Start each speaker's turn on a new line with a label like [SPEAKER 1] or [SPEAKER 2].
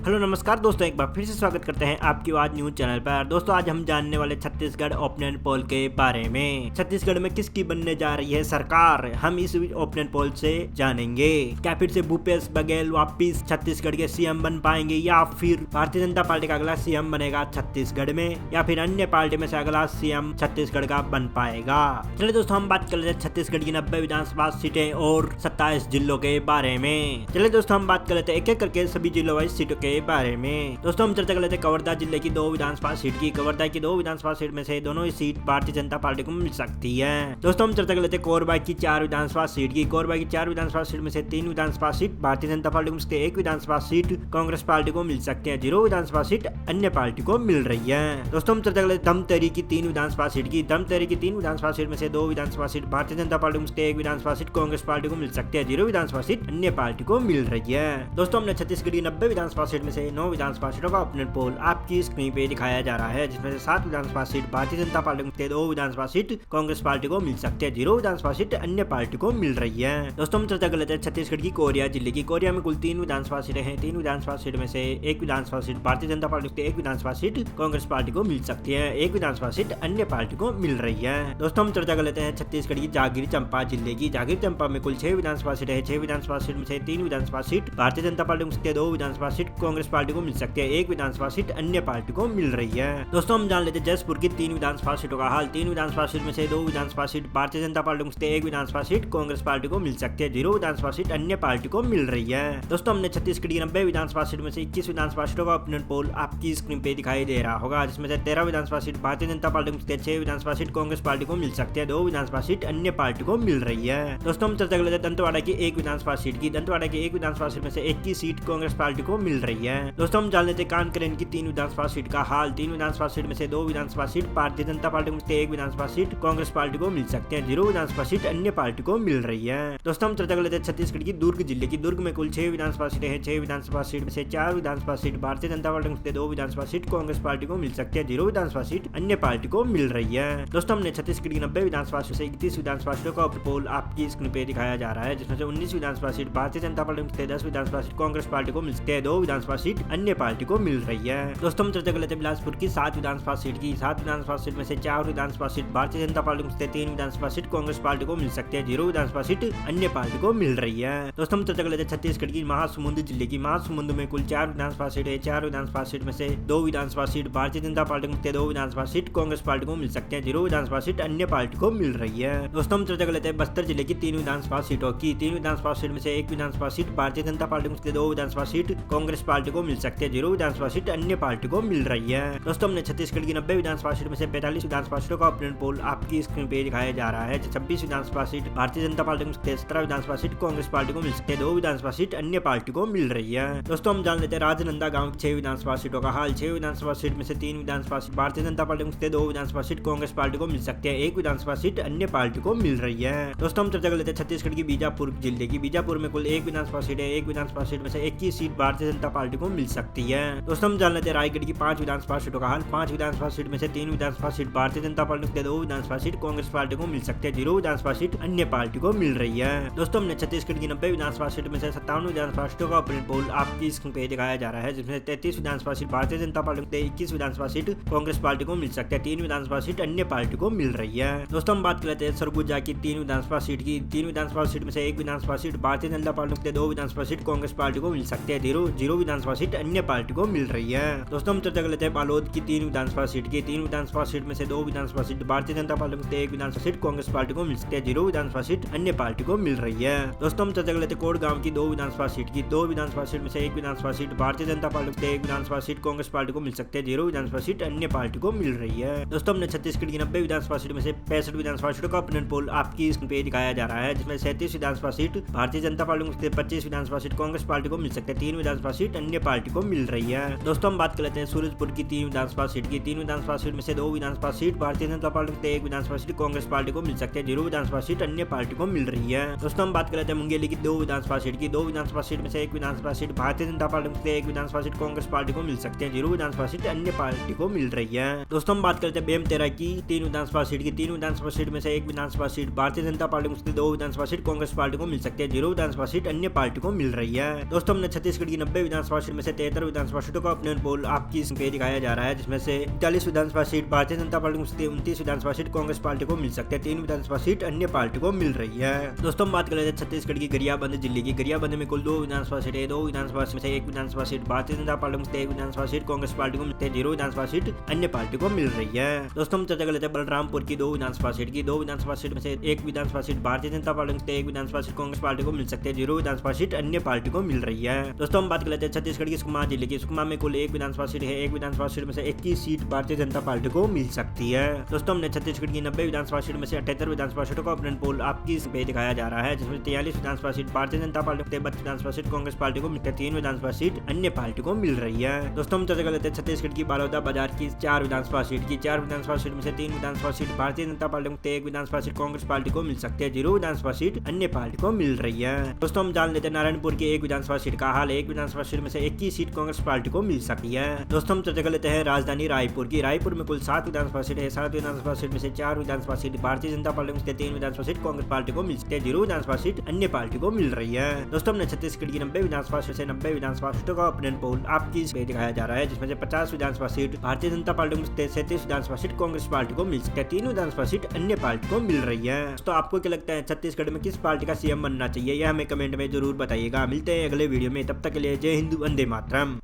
[SPEAKER 1] Hello नमस्कार दोस्तों, एक बार फिर से स्वागत करते हैं आपकी आवाज न्यूज चैनल पर। दोस्तों आज हम जानने वाले छत्तीसगढ़ ओपिनियन पोल के बारे में। छत्तीसगढ़ में किसकी बनने जा रही है सरकार, हम इस ओपिनियन पोल से जानेंगे। क्या फिर से भूपेश बघेल वापिस छत्तीसगढ़ के सीएम बन पाएंगे या फिर भारतीय जनता पार्टी का अगला सीएम बनेगा छत्तीसगढ़ में, या फिर अन्य पार्टी में से अगला सीएम छत्तीसगढ़ का बन पाएगा। चलिए दोस्तों हम बात कर लेते हैं छत्तीसगढ़ की 90 विधानसभा सीटें और 27 जिलों के बारे में। चलिए दोस्तों हम बात कर लेते हैं एक एक करके सभी जिलों वाइज सीटों के बारे में। दोस्तों हम चर्चा कर लेते हैं कवर्धा जिले की 2 विधानसभा सीट की। कवर्धा की 2 विधानसभा सीट में से दोनों ही सीट भारतीय जनता पार्टी को मिल सकती है। दोस्तों हम चर्चा कर लेते हैं कोरबा की 4 विधानसभा सीट की। कोरबा की 4 विधानसभा सीट में से 3 विधानसभा सीट भारतीय जनता पार्टी को मिलती है, 1 विधानसभा सीट कांग्रेस पार्टी को मिल सकती है, 0 विधानसभा सीट अन्य पार्टी को मिल रही है। दोस्तों हम चर्चा कर लेते हैं धमतरी की 3 विधानसभा सीट की। धमतरी की 3 विधानसभा सीट में से 2 विधानसभा सीट भारतीय जनता पार्टी को मिलती है, 1 विधानसभा सीट कांग्रेस पार्टी को मिल सकती है, 0 विधानसभा सीट अन्य पार्टी को मिल रही है। दोस्तों हमने छत्तीसगढ़ की 90 विधानसभा सीट में से 9 विधानसभा सीटों का ओपिनियन पोल आपकी स्क्रीन पे दिखाया जा रहा है, जिसमें से 7 विधानसभा सीट भारतीय जनता पार्टी को मिलती है, 2 विधानसभा सीट कांग्रेस पार्टी को मिल सकती है, 0 विधानसभा सीट अन्य पार्टी को मिल रही है। दोस्तों हम चर्चा कर लेते हैं छत्तीसगढ़ की कोरिया जिले की। कोरिया में कुल 3 विधानसभा सीटें हैं। 3 विधानसभा सीट में से 1 विधानसभा सीट भारतीय जनता पार्टी को, 1 विधानसभा सीट कांग्रेस पार्टी को मिल सकती है, 1 विधानसभा सीट अन्य पार्टी को मिल रही है। दोस्तों हम चर्चा कर लेते हैं छत्तीसगढ़ की जागीर चंपा जिले की। जागीर चंपा में कुल 6 विधानसभा सीटें हैं। 6 विधानसभा सीट में से 3 विधानसभा सीट भारतीय जनता पार्टी को मिलती है, 2 विधानसभा सीट कांग्रेस पार्टी को मिल सकती है, 1 विधानसभा सीट अन्य पार्टी को मिल रही है। दोस्तों हम जान लेते हैं जसपुर की 3 विधानसभा सीटों का हाल। 3 विधानसभा सीट में से 2 विधानसभा सीट भारतीय जनता पार्टी को मिलती है, 1 विधानसभा सीट कांग्रेस पार्टी को मिल सकती है, 0 विधानसभा सीट अन्य पार्टी को मिल रही है। दोस्तों हमने छत्तीसगढ़ की 90 विधानसभा सीट में से 21 विधानसभा सीटों का ओपिनियन पोल आपकी स्क्रीन पे दिखाई दे रहा होगा, जिसमें से 13 विधानसभा सीट भारतीय जनता पार्टी को मिलती है, 6 विधानसभा सीट कांग्रेस पार्टी को मिल सकती है, 2 विधानसभा सीट अन्य पार्टी को मिल रही है। दोस्तों हम चर्चा कर लेते हैं दंतेवाड़ा की 1 विधानसभा सीट की। दंतेवाड़ा की 1 विधानसभा सीट में से 21 सीट कांग्रेस पार्टी को मिल रही है। दोस्तों हम जान लेते हैं कानकेर की 3 विधानसभा सीट का हाल। 3 विधानसभा सीट में से 2 विधानसभा सीट भारतीय जनता पार्टी को मिलती है, 1 विधानसभा सीट कांग्रेस पार्टी को मिल सकते हैं, 0 विधानसभा सीट अन्य पार्टी को मिल रही है। दोस्तों हम चर्चा कर लेते हैं छत्तीसगढ़ की दुर्ग जिले की। दुर्ग में कुल 6 विधानसभा सीटें हैं। 6 विधानसभा सीट में से 4 विधानसभा सीट भारतीय जनता पार्टी को मिलती है, 2 विधानसभा सीट कांग्रेस पार्टी को मिल सकती है, 0 विधानसभा सीट अन्य पार्टी को मिल रही है। दोस्तों हमने छत्तीसगढ़ की 90 विधानसभा सीट से 31 विधानसभा सीटों का पोल आपकी स्क्रीन पे दिखाया जा रहा है, जिसमें से 19 विधानसभा सीट भारतीय जनता पार्टी को मिलती है, 10 विधानसभा सीट कांग्रेस पार्टी को मिलती है, 2 विधानसभा सीट अन्य पार्टी को मिल रही है। दोस्तों हम चर्चा कर लेते हैं बिलासपुर की 7 विधानसभा सीट की। 7 विधानसभा सीट में से 4 विधानसभा सीट भारतीय जनता पार्टी को मिलती है, 3 विधानसभा सीट कांग्रेस पार्टी को मिल सकती है, 0 विधानसभा सीट अन्य पार्टी को मिल रही है। दोस्तों हम चर्चा कर लेते हैं छत्तीसगढ़ की महासमुंद जिले की। महासमुंद में कुल 4 विधानसभा सीट है। 4 विधानसभा सीट में से 2 विधानसभा सीट भारतीय जनता पार्टी को मिलती है, 2 विधानसभा सीट कांग्रेस पार्टी को मिल सकते हैं, 0 विधानसभा सीट अन्य पार्टी को मिल रही है। दोस्तों हम चर्चा कर लेते हैं बस्तर जिले की 3 विधानसभा सीटों की। 3 विधानसभा सीट में से 1 विधानसभा सीट भारतीय जनता पार्टी को मिलती है, 2 विधानसभा सीट कांग्रेस पार्टी को मिल सकती है, 0 विधानसभा सीट अन्य पार्टी को मिल रही है। दोस्तों हमने छत्तीसगढ़ की 90 विधानसभा सीट में से 45 विधानसभा सीटों का ओपिनियन पोल आपकी स्क्रीन पे दिखाया जा रहा है। 26 विधानसभा सीट भारतीय जनता पार्टी को मिलती है, 17 विधानसभा सीट कांग्रेस पार्टी को मिल सकती है, 2 विधानसभा सीट अन्य पार्टी को मिल रही है। दोस्तों हम जान लेते हैं राजनंदा गांव की 6 विधानसभा सीटों का हाल। 6 विधानसभा सीट में से 3 विधानसभा सीट भारतीय जनता पार्टी को मिलती है, 2 विधानसभा सीट कांग्रेस पार्टी को मिल सकती है, 1 विधानसभा सीट अन्य पार्टी को मिल रही है। दोस्तों हम चर्चा कर लेते हैं छत्तीसगढ़ की बीजापुर जिले की। बीजापुर में कुल 1 विधानसभा सीट है। 1 विधानसभा सीट में से 21 सीट भारतीय जनता पार्टी को मिल सकती है। दोस्तों हम जान लेते हैं रायगढ़ की 5 विधानसभा सीटों का हाल। 5 विधानसभा सीट में से 3 विधानसभा सीट भारतीय जनता पार्टी को, 2 विधानसभा सीट कांग्रेस पार्टी को मिल सकते हैं, 0 विधानसभा सीट अन्य पार्टी को मिल रही है। दोस्तों हमने छत्तीसगढ़ की 90 विधानसभा सीट में से 57 विधानसभा सीटों का ओपिनियन पोल आपकी स्क्रीन पे दिखाया जा रहा है, जिसमें 33 विधानसभा सीट भारतीय जनता पार्टी को, 21 विधानसभा सीट कांग्रेस पार्टी को मिल सकते हैं, 3 विधानसभा सीट अन्य पार्टी को मिल रही है। दोस्तों हम बात कर लेते हैं सरगुजा की 3 विधानसभा सीट की। 3 विधानसभा सीट में से 1 विधानसभा सीट भारतीय जनता पार्टी को, 2 विधानसभा सीट कांग्रेस पार्टी को मिल सकते हैं, 0 विधानसभा सीट अन्य पार्टी को मिल रही है। दोस्तों हम चर्चा कर लेते हैं बालोद की 3 विधानसभा सीट की। 3 विधानसभा सीट में से 2 विधानसभा सीट भारतीय जनता पार्टी को, 1 विधानसभा सीट कांग्रेस पार्टी को मिल सकते हैं, 0 विधानसभा सीट अन्य पार्टी को मिल रही है। दोस्तों हम चर्चा कर लेते हैं कोड़गांव की 2 विधानसभा सीट की। 2 विधानसभा सीट में से 1 विधानसभा सीट भारतीय जनता पार्टी को, 1 विधानसभा सीट कांग्रेस पार्टी को मिल सकते हैं, 0 विधानसभा सीट अन्य पार्टी को मिल रही है। दोस्तों हमने छत्तीसगढ़ की 90 विधानसभा सीट में से 65 विधानसभा सीटों का ओपिनियन पोल आपकी स्क्रीन पे दिखाया जा रहा है, जिसमें 37 विधानसभा सीट भारतीय जनता पार्टी को, 25 विधानसभा सीट कांग्रेस पार्टी को मिल सकते हैं, 3 विधानसभा सीट अन्य पार्टी को मिल रही है। दोस्तों हम बात कर लेते हैं सूरजपुर की 3 विधानसभा सीट की। 3 विधानसभा सीट में से 2 विधानसभा सीट भारतीय जनता पार्टी को, 1 विधानसभा सीट कांग्रेस पार्टी को मिल सकते हैं, 0 विधानसभा सीट अन्य पार्टी को मिल रही है। दोस्तों हम बात कर लेते हैं मुंगेली की 2 विधानसभा सीट की। 2 विधानसभा सीट में से 1 विधानसभा सीट भारतीय जनता पार्टी को, 1 विधानसभा सीट कांग्रेस पार्टी को मिल सकते हैं, 0 विधानसभा सीट अन्य पार्टी को मिल रही है। दोस्तों हम बात करते हैं बेमतेरा की 3 विधानसभा सीट की। 3 विधानसभा सीट में से 1 विधानसभा सीट भारतीय जनता पार्टी को, 2 विधानसभा सीट कांग्रेस पार्टी को मिल सकते हैं, 0 विधानसभा सीट अन्य पार्टी को मिल रही है। दोस्तों हमने छत्तीसगढ़ की 90 विधानसभा विधानसभा सीट में से 73 विधानसभा सीटों का ओपिनियन पोल आपकी पे दिखाया जा रहा है, जिसमें से 40 विधानसभा सीट भारतीय जनता पार्टी को मिलती है, 29 विधानसभा सीट कांग्रेस पार्टी को मिल सकते हैं, 3 विधानसभा सीट अन्य पार्टी को मिल रही है। दोस्तों हम बात कर लेते हैं छत्तीसगढ़ की गरियाबंद जिले की। गरियाबंद में कुल 2 विधानसभा सीट है, 2 विधानसभा में से 1 विधानसभा सीट भारतीय जनता पार्टी को मिलती है, 1 विधानसभा सीट कांग्रेस पार्टी को मिलती है, 0 विधानसभा सीट अन्य पार्टी को मिल रही है। दोस्तों हम चर्चा कर लेते हैं बलरामपुर की 2 विधानसभा सीट की। 2 विधानसभा सीट में से 1 विधानसभा सीट भारतीय जनता पार्टी को मिलती है, 1 विधानसभा सीट कांग्रेस पार्टी को मिल सकती है, 0 विधानसभा सीट अन्य पार्टी को मिल रही है। दोस्तों हम बात कर लेते हैं छत्तीसगढ़ की सुकमा जिले की। सुकमा में कुल 1 विधानसभा सीट है, 1 विधानसभा सीट में से 21 सीट भारतीय जनता पार्टी को मिल सकती है। दोस्तों हमने छत्तीसगढ़ की 90 विधानसभा सीट में से 78 विधानसभा सीटों का ओपिनियन पोल आपकी पे दिखाया जा रहा है, जिसमें 43 विधानसभा सीट भारतीय जनता पार्टी को, 32 विधानसभा सीट कांग्रेस पार्टी को मिलती है, 3 विधानसभा सीट अन्य पार्टी को मिल रही है। दोस्तों हम चर्चा कर लेते हैं छत्तीसगढ़ की बलौदा बाजार की 4 विधानसभा सीट की। 4 विधानसभा सीट में से 3 विधानसभा सीट भारतीय जनता पार्टी को, 1 विधानसभा सीट कांग्रेस पार्टी को मिल सकती है, 0 विधानसभा सीट अन्य पार्टी को मिल रही है। दोस्तों हम जान लेते हैं नारायणपुर की 1 विधानसभा सीट का हाल। 1 विधानसभा सीट में से 21 सीट कांग्रेस पार्टी को मिल सकती है। दोस्तों हम चर्चा कर लेते हैं राजधानी रायपुर की। रायपुर में कुल 7 विधानसभा सीट है, 7 विधानसभा सीट में से 4 विधानसभा सीट भारतीय जनता पार्टी को, 3 विधानसभा सीट कांग्रेस पार्टी को मिल सकती है, 0 विधानसभा सीट अन्य पार्टी को मिल रही है। दोस्तों हमने छत्तीसगढ़ की 90 विधानसभा सीट से 90 विधानसभा सीटों का ओपिनियन पोल आपकी पे दिखाया जा रहा है, जिसमें से 50 विधानसभा सीट भारतीय जनता पार्टी को मिलती है, 37 विधानसभा सीट कांग्रेस पार्टी को मिल सकती है, 3 विधानसभा सीट अन्य पार्टी को मिल रही है। तो आपको क्या लगता है छत्तीसगढ़ में किस पार्टी का सीएम बनना चाहिए, यह हमें कमेंट में जरूर बताइएगा। मिलते हैं अगले वीडियो में, तब तक के लिए जय हिंद, वंदे मातरम।